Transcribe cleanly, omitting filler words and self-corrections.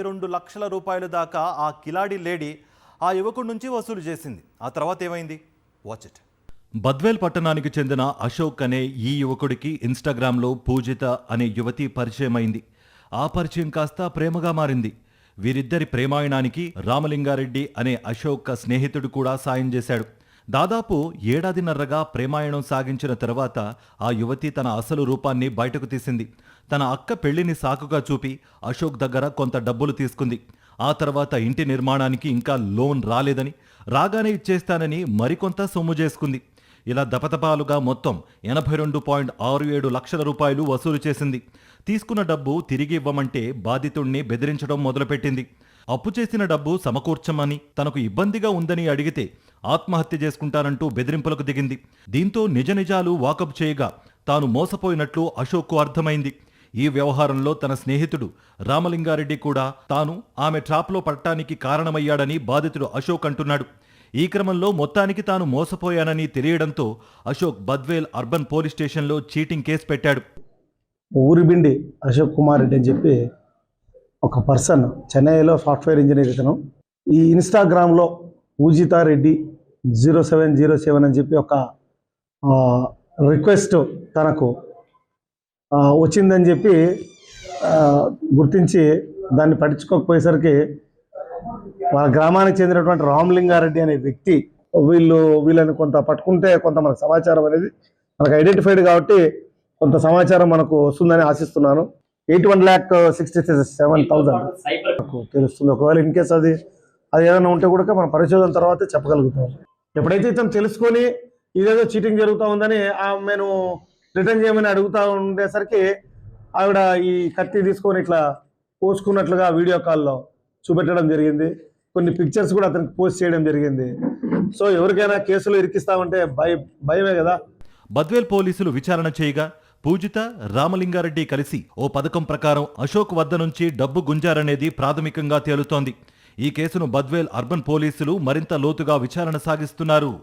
2 లక్షల రూపాయల దాకా ఆ కిలాడి లేడీ ఆ యువకుడి నుంచి వసూలు చేసింది. ఆ తర్వాత ఏమైంది? Watch it. బద్వేల్ పట్టణానికి చెందిన అశోక్ అనే ఈ యువకుడికి ఇన్స్టాగ్రామ్లో పూజిత అనే యువతి పరిచయమైంది. ఆ పరిచయం కాస్త ప్రేమగా మారింది. వీరిద్దరి ప్రేమాయణానికి రామలింగారెడ్డి అనే అశోక్ స్నేహితుడు కూడా సాయం చేశాడు. దాదాపు ఏడాదిన్నరగా ప్రేమాయణం సాగించిన తర్వాత ఆ యువతి తన అసలు రూపాన్ని బయటకు తీసింది. తన అక్క పెళ్లిని సాకుగా చూపి అశోక్ దగ్గర కొంత డబ్బులు తీసుకుంది. ఆ తర్వాత ఇంటి నిర్మాణానికి ఇంకా లోన్ రాలేదని, రాగానే ఇచ్చేస్తానని మరికొంత సొమ్ము చేసుకుంది. ఇలా దపదపాలుగా మొత్తం 82.67 లక్షల రూపాయలు వసూలు చేసింది. తీసుకున్న డబ్బు తిరిగి ఇవ్వమంటే బాధితుణ్ణి బెదిరించడం మొదలుపెట్టింది. అప్పు చేసిన డబ్బు సమకూర్చమని, తనకు ఇబ్బందిగా ఉందని అడిగితే ఆత్మహత్య చేసుకుంటానంటూ బెదిరింపులకు దిగింది. దీంతో నిజ నిజాలు వాకప్ చేయగా తాను మోసపోయినట్లు అశోక్కు అర్థమైంది. ఈ వ్యవహారంలో తన స్నేహితుడు రామలింగారెడ్డి కూడా తాను ఆమె ట్రాప్లో పడటానికి కారణమయ్యాడని బాధితుడు అశోక్ అంటున్నాడు. ఈ క్రమంలో మొత్తానికి తాను మోసపోయానని తెలియడంతో అశోక్ బద్వేల్ అర్బన్ పోలీస్ స్టేషన్లో చీటింగ్ కేసు పెట్టాడు. ఊరిబిండి అశోక్ కుమార్ రెడ్డి అని చెప్పి ఒక పర్సన్ చెన్నైలో సాఫ్ట్వేర్ ఇంజనీర్. ఇతను ఈ ఇన్స్టాగ్రామ్లో పూజితా రెడ్డి 0707 అని చెప్పి ఒక రిక్వెస్ట్ తనకు వచ్చిందని చెప్పి గుర్తించి దాన్ని పట్టించుకోకపోయేసరికి వాళ్ళ గ్రామానికి చెందినటువంటి రామలింగారెడ్డి అనే వ్యక్తి వీళ్ళని కొంత పట్టుకుంటే కొంత మనకు సమాచారం అనేది మనకు ఐడెంటిఫైడ్ కాబట్టి కొంత సమాచారం మనకు వస్తుందని ఆశిస్తున్నాను. 81,67,000 నాకు తెలుస్తుంది. ఒకవేళ ఇన్ కేసు అది ఏదైనా ఉంటే కూడా మన పరిశోధన తర్వాతే చెప్పగలుగుతాం. ఎప్పుడైతే ఇతను తెలుసుకొని ఇదేదో చీటింగ్ జరుగుతూ ఉందని ఆమెను రిటర్న్ చేయమని అడుగుతూ ఉండేసరికి ఆవిడ ఈ కత్తి తీసుకొని ఇట్లా పోసుకున్నట్లుగా వీడియో కాల్లో చూపెట్టడం జరిగింది. కొన్ని పిక్చర్స్ కూడా అతనికి పోస్ట్ చేయడం జరిగింది. సో ఎవరికైనా కేసులు ఇరికిస్తామంటే భయమే కదా. బద్వేల్ పోలీసులు విచారణ చేయగా పూజిత, రామలింగారెడ్డి కలిసి ఓ పథకం ప్రకారం అశోక్ వద్ద నుంచి డబ్బు గుంజారనేది ప్రాథమికంగా తేలుతోంది. ఈ కేసును బద్వేల్ అర్బన్ పోలీసులు మరింత లోతుగా విచారణ సాగిస్తున్నారు.